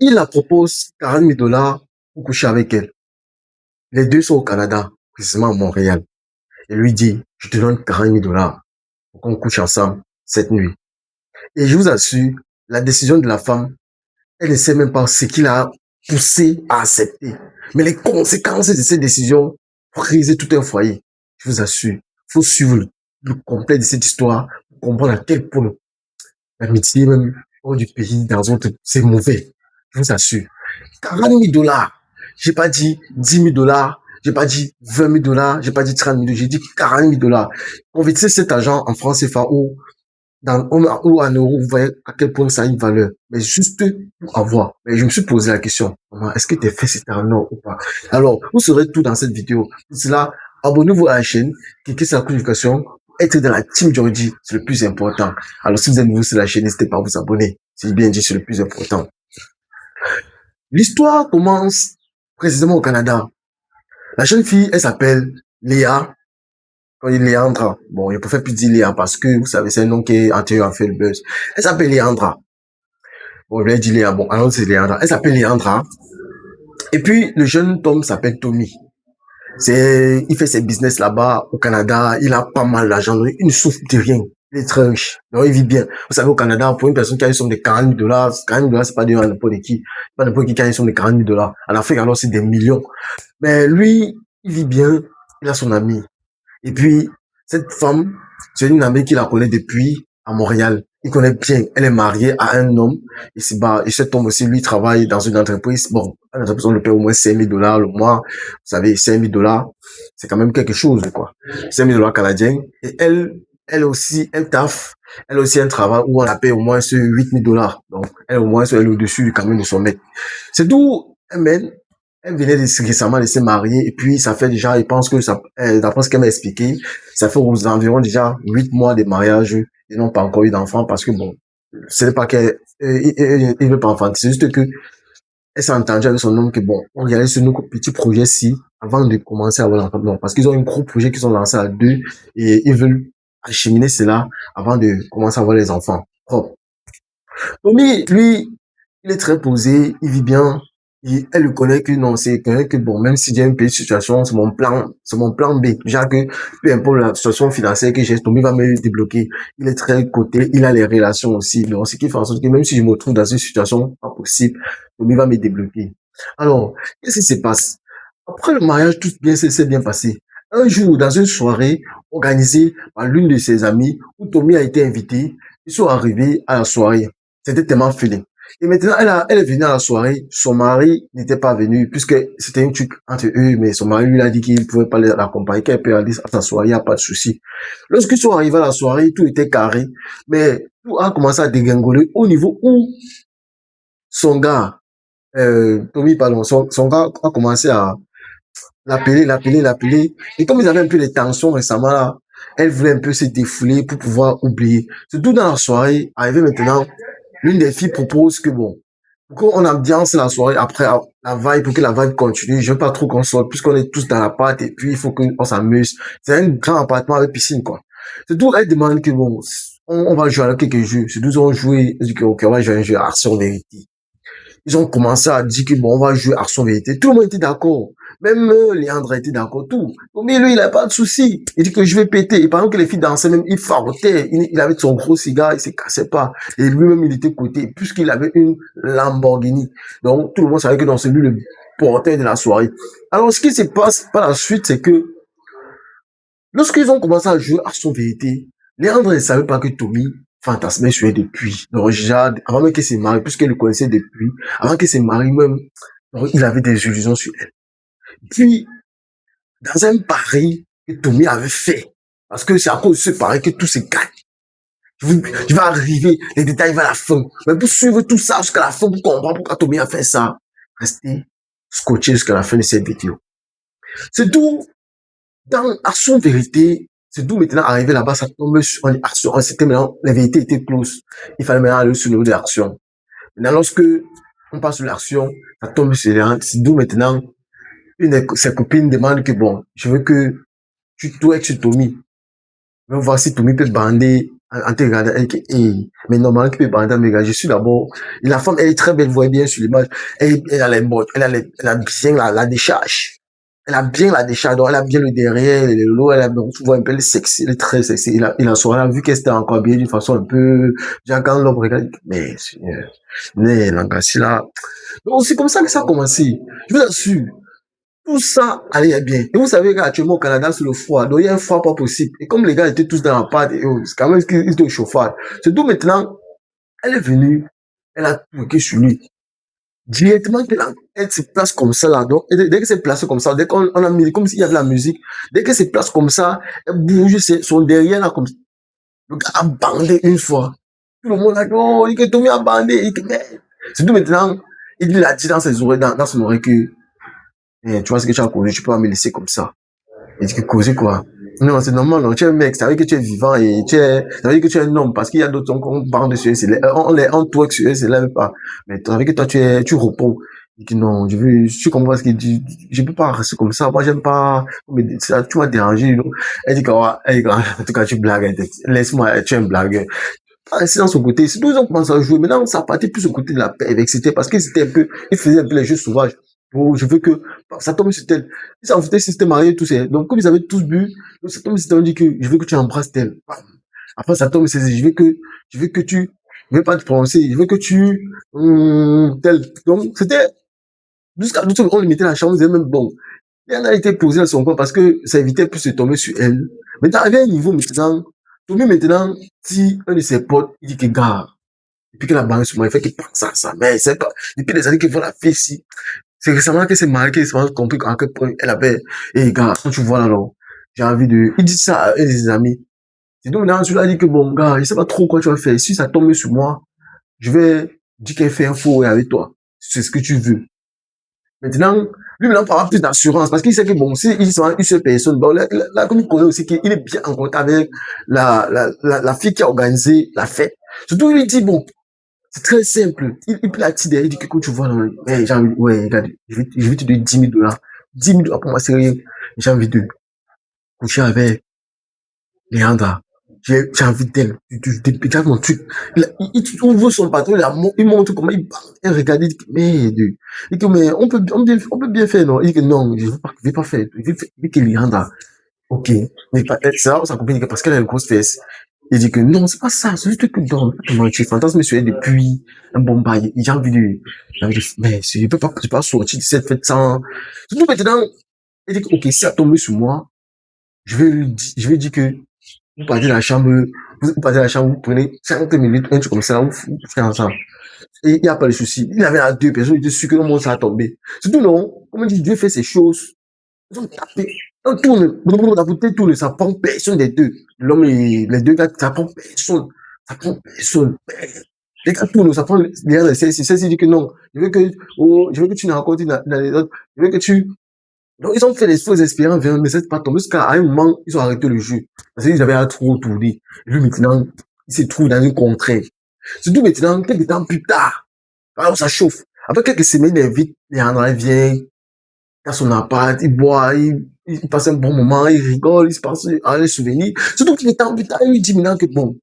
Il la propose 40 000 dollars pour coucher avec elle. Les deux sont au Canada, précisément à Montréal. Et lui dit, je te donne 40 000 dollars pour qu'on couche ensemble cette nuit. Et je vous assure, la décision de la femme, elle ne sait même pas ce qui l'a poussé à accepter. Mais les conséquences de cette décision briser tout un foyer. Je vous assure, il faut suivre le complet de cette histoire pour comprendre à quel point l'amitié, même hors du pays, dans un autre, c'est mauvais. Je vous assure. 40 000 dollars. J'ai pas dit 10 000 dollars. J'ai pas dit 20 000 dollars. J'ai pas dit 30 000 dollars. J'ai dit 40 000 dollars. Convertissez cet argent en francs CFA ou ou en euros, vous voyez à quel point ça a une valeur. Mais juste pour avoir. Mais je me suis posé la question, est-ce que tu as fait cet argent ou pas? Alors, vous saurez tout dans cette vidéo. Pour cela, abonnez-vous à la chaîne, cliquez sur la notification, être dans la team Jordi, c'est le plus important. Alors, si vous êtes nouveau sur la chaîne, n'hésitez pas à vous abonner. C'est bien dit, c'est le plus important. L'histoire commence précisément au Canada. La jeune fille, elle s'appelle Léa. Quand il dit Léandra, bon, je préfère plus dire Léa parce que, vous savez, c'est un nom qui est antérieur à fait le buzz. Elle s'appelle Léandra. Bon, je vais dire Léa, bon, alors c'est Léandra. Elle s'appelle Léandra. Et puis, le jeune Tom s'appelle Tommy. Il fait ses business là-bas au Canada. Il a pas mal d'argent. Il ne souffre de rien. Il est très riche. Donc, il vit bien. Vous savez, au Canada, pour une personne qui a une somme de 40 000 dollars, 40 000 dollars, c'est pas de n'importe qui. Pas n'importe qui a une somme de 40 000 dollars. En Afrique, alors, c'est des millions. Mais lui, il vit bien. Il a son ami. Et puis, cette femme, c'est une amie qui la connaît depuis à Montréal. Il connaît bien. Elle est mariée à un homme. Et cet homme aussi, lui, travaille dans une entreprise. Bon, une entreprise, on le paie au moins 5 000 dollars le mois. Vous savez, 5 000 dollars, c'est quand même quelque chose, quoi. 5 000 dollars canadiens. Et elle aussi, elle taffe. Elle a aussi un travail où on la paie au moins 8 000 dollars. Donc, elle, au moins, elle est au-dessus du camion de son mec. C'est d'où elle mène. Elle venait récemment de se marier et puis ça fait déjà, je pense que ça, d'après ce qu'elle m'a expliqué, ça fait environ déjà 8 mois de mariage. Ils n'ont pas encore eu d'enfant parce que bon, ce n'est pas qu'elle, il veut pas enfanter, c'est juste que elle s'est entendue avec son homme que bon, on y allait sur nos petits projets-ci avant de commencer à avoir l'enfant. Non, parce qu'ils ont un gros projet qu'ils ont lancé à deux et ils veulent acheminer cela avant de commencer à avoir les enfants. Oh. Tommy, lui, il est très posé, il vit bien. Et elle le connaît que non, c'est quelqu'un que bon, même si j'ai une petite situation, c'est mon plan B. Déjà que, peu importe la situation financière que j'ai, Tommy va me débloquer. Il est très coté, il a les relations aussi. Donc, ce qui fait en sorte que même si je me trouve dans une situation pas possible, Tommy va me débloquer. Alors, qu'est-ce qui se passe? Après le mariage, tout bien s'est bien passé. Un jour, dans une soirée organisée par l'une de ses amies, où Tommy a été invité, ils sont arrivés à la soirée. C'était tellement fini. Et maintenant, elle est venue à la soirée. Son mari n'était pas venu, puisque c'était un truc entre eux, mais son mari lui a dit qu'il ne pouvait pas l'accompagner, qu'elle peut aller à sa soirée, il n'y a pas de souci. Lorsqu'ils sont arrivés à la soirée, tout était carré, mais tout a commencé à dégringoler au niveau où son gars, Tommy, pardon, son gars a commencé à l'appeler. Et comme ils avaient un peu les tensions récemment là, elle voulait un peu se défouler pour pouvoir oublier. Surtout dans la soirée, arrivé maintenant, l'une des filles propose que bon, pour qu'on ambiance la soirée après la vibe, pour que la vibe continue, je veux pas trop qu'on sorte, puisqu'on est tous dans l'appart et puis il faut qu'on s'amuse. C'est un grand appartement avec piscine, quoi. C'est d'où elle demande que bon, on va jouer à quelques jeux. C'est d'où ils ont joué, ils dit que, ok, on va jouer à un jeu Action Vérité. Ils ont commencé à dire que bon, on va jouer Action Vérité. Tout le monde était d'accord. Même Léandre était d'accord, tout. Mais lui, il a pas de souci. Il dit que je vais péter. Et pendant que les filles dansaient, même, il farotait. Il avait son gros cigare, il se cassait pas. Et lui-même, il était coté, puisqu'il avait une Lamborghini. Donc, tout le monde savait que dans celui le porteur de la soirée. Alors, ce qui se passe par la suite, c'est que lorsqu'ils ont commencé à jouer Action Vérité, Léandre ne savait pas que Tommy fantasmait sur elle depuis. Donc, déjà, avant même qu'elle se marie, puisqu'elle le connaissait depuis, avant qu'elle se marie même, donc, il avait des illusions sur elle. Puis, dans un pari que Tommy avait fait, parce que c'est à cause de ce pari que tout se gagne. Je vais arriver, les détails vers la fin. Mais pour suivre tout ça jusqu'à la fin, pour comprendre pourquoi Tommy a fait ça, restez scotché jusqu'à la fin de cette vidéo. C'est d'où, dans Action Vérité, c'est d'où maintenant arrivé là-bas, ça tombe sur une action. C'était maintenant, la vérité était close. Il fallait maintenant aller sur le niveau de l'action. Maintenant, lorsque on passe sur l'action, ça tombe sur les c'est d'où maintenant une de ses copines demande que bon, je veux que tu dois être sur Tommy. Je veux voir si Tommy peut bander en te regardant, elle dit, hey, mais normalement, qui peut parler, mais gars, je suis d'abord, et la femme, elle est très belle, vous voyez bien sur l'image, elle a les bottes, elle a bien la décharge. Elle a bien la décharge, donc elle a bien le derrière, le lot, elle a, tu vois un peu le sexy, elle est très sexy. Il a soirée, vu qu'elle s'était encore habillée d'une façon un peu, genre quand l'homme regarde, mais, l'engagé là. Donc c'est comme ça que ça a commencé. Je vous assure. Tout ça allait bien. Et vous savez qu'actuellement au Canada, c'est le froid. Donc il y a un froid pas possible. Et comme les gars étaient tous dans la pâte, c'est quand même qu'ils étaient au chauffage. C'est tout maintenant, elle est venue, elle a tout sur lui. Directement, elle se place comme ça là. Donc, dès qu'elle s'est placée comme ça, dès qu'on a mis, comme s'il y avait de la musique, dès qu'elle se place comme ça, elle bouge son derrière là comme ça. Le gars a bandé une fois. Tout le monde a dit, oh, il est tombé à bander. C'est tout maintenant, il a dit dans ses oreilles, dans son oreille que, tu vois ce que tu as connu, tu peux pas me laisser comme ça. Il dit que causer quoi? Non, c'est normal, non. Tu es un mec, ça veut dire que tu es vivant et ça veut dire que tu es un homme parce qu'il y a d'autres hommes qu'on parle sur eux, on twerk sur eux, c'est là pas. Mais ça veut dire que toi, tu réponds. Il dit non, tu comprends ce qu'il dit, je peux pas rester comme ça, moi j'aime pas, mais ça, tu m'as dérangé, non? Elle dit que, en tout cas, tu blagues, laisse-moi, tu es un blagueur. C'est dans son côté, c'est deux ans commencent à jouer, maintenant ça partait plus au côté de la perversité parce qu'il c'était un peu, il faisait un peu les jeux sauvages. Oh, je veux que ça tombe sur tel. Ils s'en foutaient si c'était marié, tout ça. Donc, comme ils avaient tous bu, ça tombe sur tel, on dit que je veux que tu embrasses tel. Après, ça tombe, c'est je veux que tu, je veux pas te prononcer, je veux que tu, tel. Donc, c'était, jusqu'à tout on lui mettait la chambre, on disait même bon. Et elle a été posée à son corps parce que ça évitait plus de tomber sur elle. Mais t'arrives à un niveau maintenant, Tommy maintenant, si un de ses potes, il dit que gars, depuis qu'elle a barré sur moi, il fait qu'il pense à ça. Mais c'est pas, depuis des années qu'il voit la fille ici. C'est récemment qu'elle s'est mariée, qu'elle s'est compris à quel point elle avait, et gars, quand tu vois là, non, j'ai envie de, il dit ça à un de ses amis. C'est donc maintenant, celui-là dit que bon, gars, je sais pas trop quoi tu vas faire. Si ça tombe sur moi, je vais dire qu'elle fait un faux avec toi. C'est ce que tu veux. Maintenant, lui, maintenant, par plus d'assurance, parce qu'il sait que bon, si il sont une seule personne, bon, là, comme il connaît aussi qu'il est bien en contact avec la fille qui a organisé la fête. Surtout, il lui dit, bon, c'est très simple. Il peut la tirer, il dit que quand tu vois, là, hey, j'ai envie, ouais, regarde, je vais te donner 10 000 dollars. 10 000 dollars pour moi, c'est rien. J'ai envie de coucher avec Leandra. J'ai envie d'elle. Regarde mon truc. Il ouvre son patron, il montre comment il parle. Elle regarde, il dit, mais on peut bien faire, non? Il dit que non, je vais pas faire. Je veux que Leandra. Ok. Mais c'est là où sa copine dit que parce qu'elle a une grosse fesse. Il dit que non, c'est pas ça, c'est juste que non, tu fantasmes sur elle depuis un bon bail. Mais je peux pas sortir de cette fête sans, surtout maintenant, il dit que, ok, si ça tombe sur moi, je vais dire que, vous partez de la chambre, vous partez de la chambre, vous prenez 50 minutes, un truc comme ça, vous faites ensemble. Et il n'y a pas de souci. Il avait là deux personnes, il était sûr que le monde ça a tombé. Surtout non, comment dit, Dieu fait ces choses. Ils ont tapé. On tourne, la bouteille tourne, ça prend personne des deux. L'homme et les deux gars, ça prend personne. Ça prend personne. Les gars tournent, ça prend, derrière celle-ci dit que non. Je veux que tu nous racontes une anecdote. Je veux que tu, donc, ils ont fait des fausses expériences, mais c'est pas tombé. Jusqu'à un moment, ils ont arrêté le jeu. Parce qu'ils avaient trop tourné. Lui, maintenant, il se trouve dans une contrée. Surtout maintenant, quelques temps plus tard. Alors, ça chauffe. Après quelques semaines, vite, il y en a, il vient, dans son appart, il boit, il passe un bon moment, il rigole, il se passe les souvenirs. Surtout qu'il est temps plus tard, il lui dit maintenant que bon,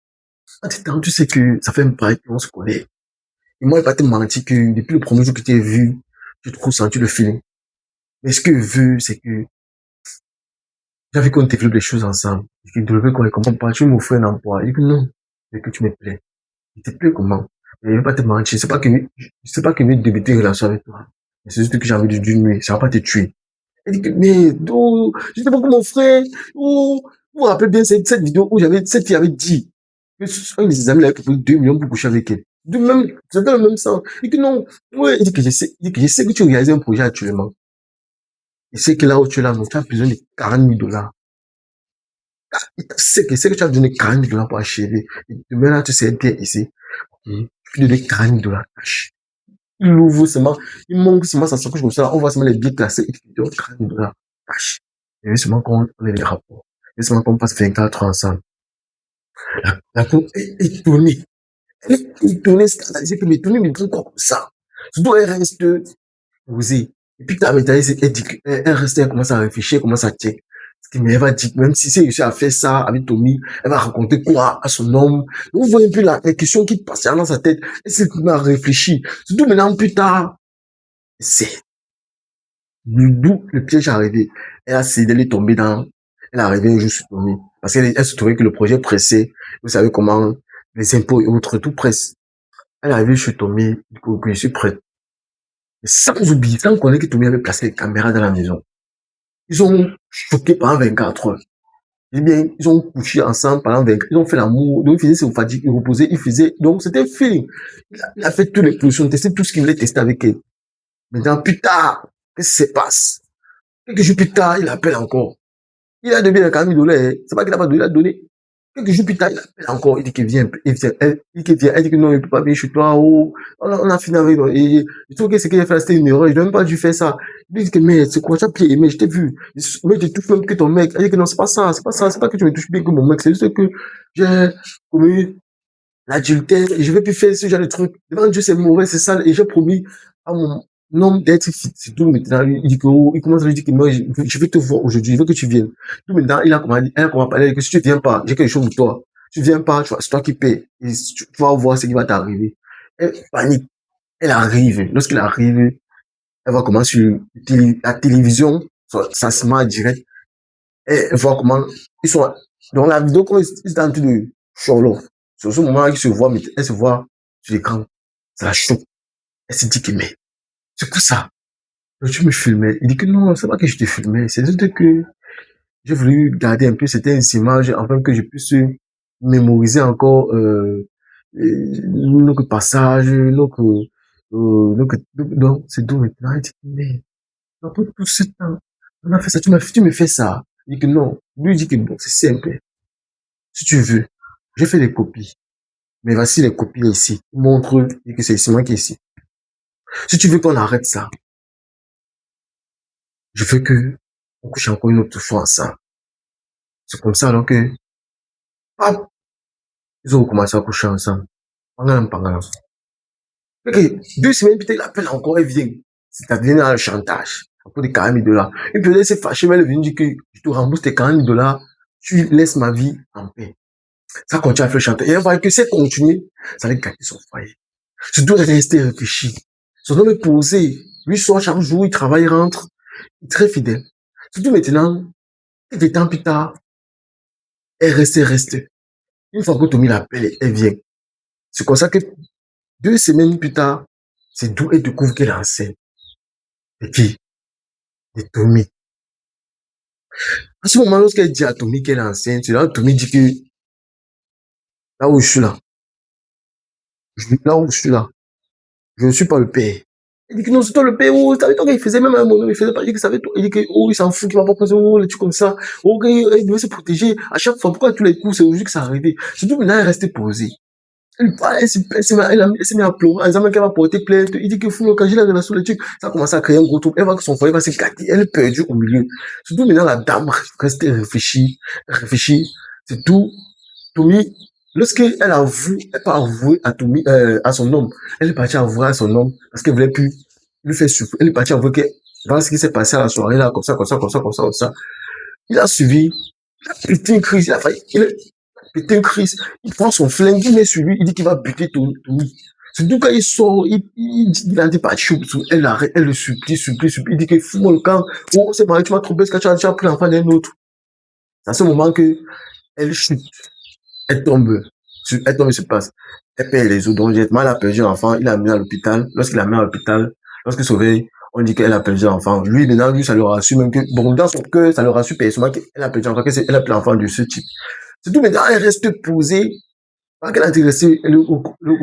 en tout temps, tu sais que ça fait un bail qu'on se connaît. Et moi, il va te mentir que depuis le premier jour que tu t'ai vu, j'ai trop senti le feeling. Mais ce que je veux, c'est que j'ai envie qu'on développe les choses ensemble. Et que développer qu'on ne comprend pas, tu m'offres un emploi. Il dit que non, mais que tu me plais. Il te plaît comment? Mais il ne va pas te mentir. C'est pas que je vais débuter une relation avec toi. C'est juste que j'ai envie de diminuer. Ça va pas te tuer. Elle dit que, mais, oh, je sais pas comment mon frère, oh, vous vous rappelez bien cette vidéo où cette fille avait dit que un de ses amis l'avait proposé 2 millions pour coucher avec elle. C'est dans le même sens. Il dit que non, ouais, il dit que je sais que tu réalises un projet actuellement. Il sait que là où tu es là, non, tu as besoin de 40 000 dollars. Il sait que tu as besoin de 40 000 dollars pour achever. Et demain là, tu sais bien ici. Tu peux donner 40 000 dollars cash. Il ouvre seulement, il manque seulement sa sacoche comme ça, on voit seulement les billets classés, et il donne 40 000 dollars cash. Et seulement qu'on ait les rapports. Et seulement qu'on passe 24 heures ensemble. La cour est étonnée. Elle est étonnée, scandalisée, que mais Tony me dit quoi comme ça. Surtout, elle reste posée. Et puis, la médaille, elle dit, elle reste, elle commence à réfléchir, elle commence à check. Mais elle va dire, même si c'est réussi à faire ça avec Tommy, elle va raconter quoi à son homme. Vous voyez un peu les questions qui passent dans sa tête. Elle s'est mise à réfléchir. Surtout maintenant, plus tard, c'est d'où le piège est arrivé. Elle a cédé, elle est tombée dans, elle est arrivée un jour sur Tommy. Parce qu'elle se trouvait que le projet pressait. Vous savez comment les impôts et autres, tout presse. Elle est arrivée chez Tommy, du coup, je suis prêt. Et sans oublier, sans connaître que Tommy avait placé les caméras dans la maison. Ils ont choqué pendant 24 heures. Eh bien, ils ont couché ensemble pendant 24 heures. Ils ont fait l'amour. Donc, ils faisaient ses fatigues, ils reposaient, ils faisaient. Donc, c'était feeling. Il a fait toutes les positions, testé tout ce qu'il voulait tester avec elle. Maintenant, plus tard, qu'est-ce qui se passe? Quelques jours plus tard, il appelle encore. Il a donné 40 000 $. C'est pas qu'il n'a pas donné, il a donné. Quelques jours plus tard, il appelle encore. Il dit qu'il vient. Il vient. Elle dit qu'il vient. Elle dit que non, il ne peut pas venir chez toi. Oh, on a fini avec. Et je trouve que ce qu'il a fait, c'était une erreur. Je n'ai même pas dû faire ça. Il dit que, mais c'est quoi, tu as pied aimé, je t'ai vu. Mais je touche même que ton mec. Elle dit que non, c'est pas ça. C'est pas ça. C'est pas que tu me touches bien que mon mec. C'est juste que j'ai commis l'adultère, et je vais plus faire ce genre de truc. Devant Dieu, c'est mauvais, c'est sale, et j'ai promis à mon homme d'être fit. C'est tout maintenant. Il dit que, oh, il commence à lui dire que moi, je vais te voir aujourd'hui, je veux que tu viennes. Tout maintenant, elle a commencé à parler que si tu viens pas, j'ai quelque chose pour toi. Tu viens pas, tu vois, c'est toi qui paies. Et tu vas voir ce qui va t'arriver. Elle panique. Elle arrive. Lorsqu'elle arrive, elle va commencer sur la télévision, ça se met direct. Et elle voit comment ils sont dans la vidéo, quand ils sont en train de Charlot. C'est ce moment-là qu'ils se voient, mais elle se voit sur l'écran. Ça la choque. Elle se dit que, mais, c'est quoi ça? Tu me filmais. Il dit que non, c'est pas que je te filmais. C'est juste que j'ai voulu garder un peu certaines images afin que je puisse mémoriser encore, nos passages, donc, c'est d'où maintenant. Il dit, mais, après tout ce temps, on a fait ça, tu me fais ça. Il dit que non. Lui, il dit que bon, c'est simple. Si tu veux, j'ai fait des copies. Mais voici les copies ici. Montre que c'est ici, moi qui est ici. Si tu veux qu'on arrête ça, je veux que on couche encore une autre fois ensemble. C'est comme ça, alors que, hop, ils ont commencé à coucher ensemble. Pangalam, pangalam. Ok, 2 semaines, peut-être, il appelle encore, elle vient. C'est à devenu dans le chantage. Pour des 40 000 $. Et puis, elle s'est fâchée, mais elle est venue dire que je te rembourse tes 40 000 $, tu laisses ma vie en paix. Ça continue à faire chanter. Et elle voit que c'est continuer, ça allait gâter son foyer. Tu dois rester réfléchi. Son homme est posé. Lui, soit chaque jour, il travaille, il rentre. Il est très fidèle. Surtout maintenant, quelques temps plus tard, elle reste. Une fois que Tommy l'appelle, elle vient. C'est comme ça que 2 semaines plus tard, c'est d'où elle découvre qu'elle est enceinte. Et qui? De Tommy. À ce moment, lorsqu'elle dit à Tommy qu'elle est enceinte, c'est là où Tommy dit que là où je suis là, là où je suis là, je ne suis pas le père. Il dit que non, c'est toi le père. Oh, t'avais toi qu'il faisait même un moment, il faisait pas, il dit que ça avait toi. Il dit que, oh, il s'en fout, qu'il va pas poser, oh, les trucs comme ça. Oh, il devait se protéger. À chaque fois, pourquoi tous les coups, c'est aujourd'hui que ça arrivait. Surtout maintenant, elle est restée posée. Elle s'est mise à pleurer, en disant qu'elle va porter plainte. Il dit que fou, quand j'ai la relation, les trucs, ça a commencé à créer un gros trouble. Elle voit que son foyer va se gâter. Elle est perdue au milieu. Surtout maintenant, la dame reste réfléchie. C'est tout. Tommy, lorsqu'elle avoue, elle pas avoué à Tommy, à son homme, elle est partie avouer à son homme parce qu'elle voulait plus lui faire souffrir. Elle est partie avouer que voilà ce qui s'est passé à la soirée là, comme ça. Il a suivi, il a pété une crise, il a pété une crise. Il prend son flingue, il met sur lui, il dit qu'il va buter Tommy. C'est tout quand il sort, il a dit pas chou, elle arrête, elle le supplie. Il dit que fous-moi le camp. Oh, c'est marié, tu m'as trompé, parce que tu as pris l'enfant d'un autre. C'est à ce moment que elle chute. Elle tombe, elle se passe. Elle perd les os. Donc, elle a perdu l'enfant. Il l'a mis à l'hôpital. Lorsqu'il l'a mis à l'hôpital, lorsqu'il se réveille, on dit qu'elle a perdu l'enfant. Lui, maintenant, lui, ça le rassure même que, bon, dans son cœur, ça le rassure personnellement qu'elle a perdu l'enfant, qu'elle a pris l'enfant de ce type. C'est tout, maintenant, elle reste posée. Quand elle a intéressé le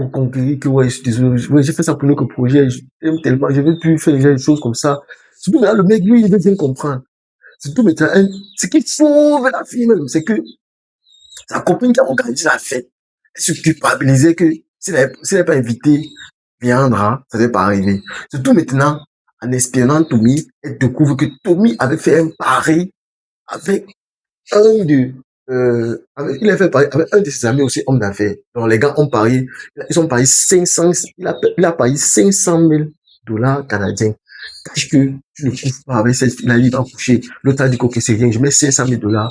conquérir, que, ouais, je suis désolé, ouais, j'ai fait ça pour notre projet, je t'aime tellement, je veux plus faire des choses comme ça. Surtout, maintenant, le mec, lui, il veut bien comprendre. Surtout, maintenant, ce qu'il faut, la fille même, c'est que, sa copine qui a organisé la fête, elle se culpabilisait que s'il n'avait pas invité Viandra, ça n'allait pas arriver. Surtout maintenant, en espionnant Tommy, elle découvre que Tommy avait fait un pari avec un de, il a fait pari avec un de ses amis aussi, homme d'affaires. Donc les gars ont ils ont parié 500, il a parié 500 000 $ canadiens. Sache que tu ne couches pas avec cette fille, là, il va coucher. L'autre a dit, ok, c'est rien, je mets 500 000 $.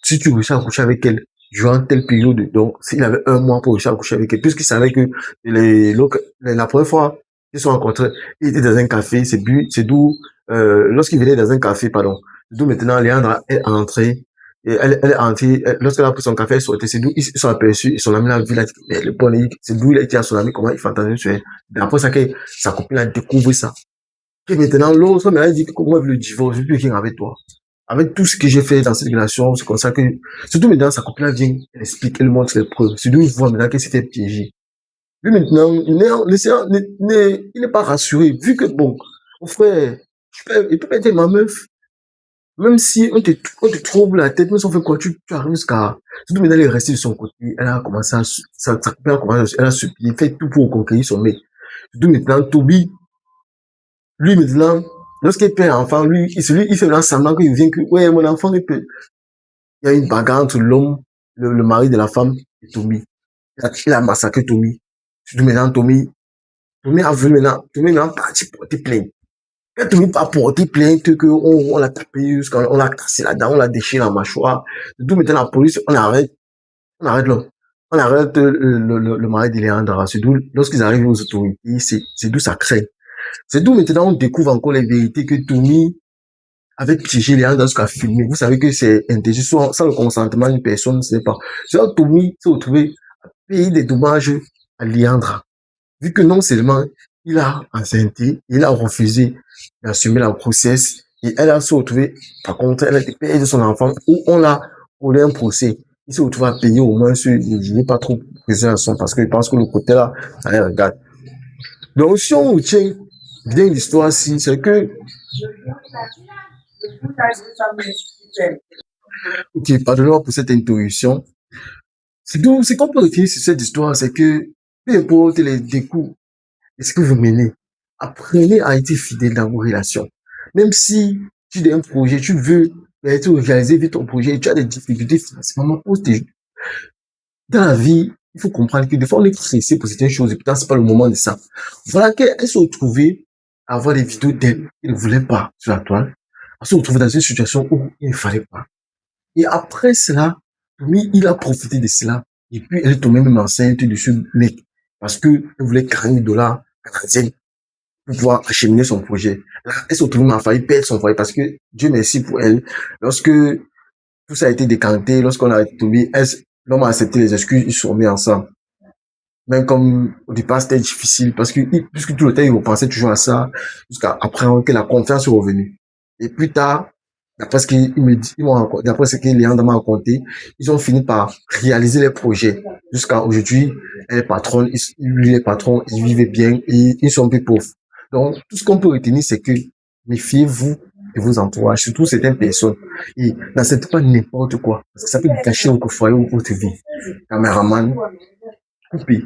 Si tu réussis à coucher avec elle, durant telle période, donc, s'il avait un mois pour réussir à coucher avec elle, puisqu'il savait que la première fois qu'ils se sont rencontrés, il était dans un café, c'est d'où, lorsqu'il venait dans un café, pardon, d'où maintenant Léandre est entrée, et elle est entrée, lorsqu'elle a pris son café, elle sortait, c'est d'où ils se sont aperçus, et son ami l'a vu, il a dit, mais le bon, c'est d'où il a dit à son ami comment il fantasme sur elle. Et après ça, que sa copine a découvert ça. Et maintenant, l'autre m'a dit que moi, je veux le divorce, je veux plus rien avec toi. Avec tout ce que j'ai fait dans cette relation, c'est comme ça que, surtout maintenant, sa copine vient, elle explique, elle montre les preuves. C'est d'où il voit maintenant qu'elle s'est fait piéger. Lui, maintenant, il n'est pas rassuré, vu que, bon, mon frère, il peut pas être ma meuf. Même si on te trouve la tête, même si on fait quoi, tu arrives jusqu'à, surtout maintenant, elle est restée de son côté, elle a commencé à, sa copine a commencé, elle a supplié, fait tout pour conquérir son mec. Surtout maintenant, Toby, lui, maintenant, lorsqu'il perd un enfant, lui, il fait semblant qu'il vient que, ouais, mon enfant, il y a une bagarre entre l'homme, le mari de la femme et Tommy. Il a massacré Tommy. Surtout maintenant, Tommy a vu maintenant, Tommy maintenant parti porter plainte. Quand Tommy a porté plainte, on l'a tapé, on l'a cassé la dent, on l'a déchiré la mâchoire. D'où maintenant la police, on arrête l'homme. On arrête le mari de Léandre. C'est d'où, lorsqu'ils arrivent aux autorités, c'est d'où ça craint. C'est d'où maintenant on découvre encore les vérités que Tommy avait piégé Léandre jusqu'à filmer. Vous savez que c'est interdit sans le consentement d'une personne, c'est pas. C'est là Tommy s'est retrouvé à payer des dommages à Léandre. Vu que non seulement il a enceinté, il a refusé d'assumer la grossesse et elle a se retrouvé, par contre, elle a été payée de son enfant où on l'a collé un procès. Il se retrouve à payer au moins il n'est pas trop présent à son parce qu'il pense que le côté là, ça les regarde. Donc, si on retient bien l'histoire-ci, c'est que, ok, pardonnez-moi pour cette interruption. C'est qu'on peut retenir sur cette histoire, c'est que, peu importe les découps et ce que vous menez, apprenez à être fidèle dans vos relations. Même si tu as un projet, tu veux réaliser vite ton projet, tu as des difficultés financièrement, dans la vie, il faut comprendre que des fois on est pressé pour certaines choses et pourtant c'est pas le moment de ça. Voilà qu'elle se retrouvait à avoir des vidéos d'elle qu'elle ne voulait pas sur la toile. Elle se retrouvait dans une situation où il ne fallait pas. Et après cela, lui, il a profité de cela. Et puis, elle est tombée même enceinte de ce mec. Parce que elle voulait 40 $ canadiens pour pouvoir acheminer son projet. Là, elle se retrouve à failli perdre son foyer parce que, Dieu merci pour elle, lorsque tout ça a été décanté, lorsqu'on a tombé, l'homme a accepté les excuses, ils se sont mis ensemble. Même comme au départ, c'était difficile parce que, puisque tout le temps, ils repensaient toujours à ça, jusqu'à après que la confiance est revenue. Et plus tard, d'après ce qu'ils me dit, d'après ce que Léandre m'a raconté, ils ont fini par réaliser les projets. Jusqu'à aujourd'hui, elle est patronne, lui est patron, ils vivaient bien et ils sont plus pauvres. Donc, tout ce qu'on peut retenir, c'est que méfiez-vous de vos entourages, surtout certaines personnes. Et n'acceptez pas n'importe quoi. Parce que ça peut gâcher votre foyer ou votre vie. Caméraman, coupé.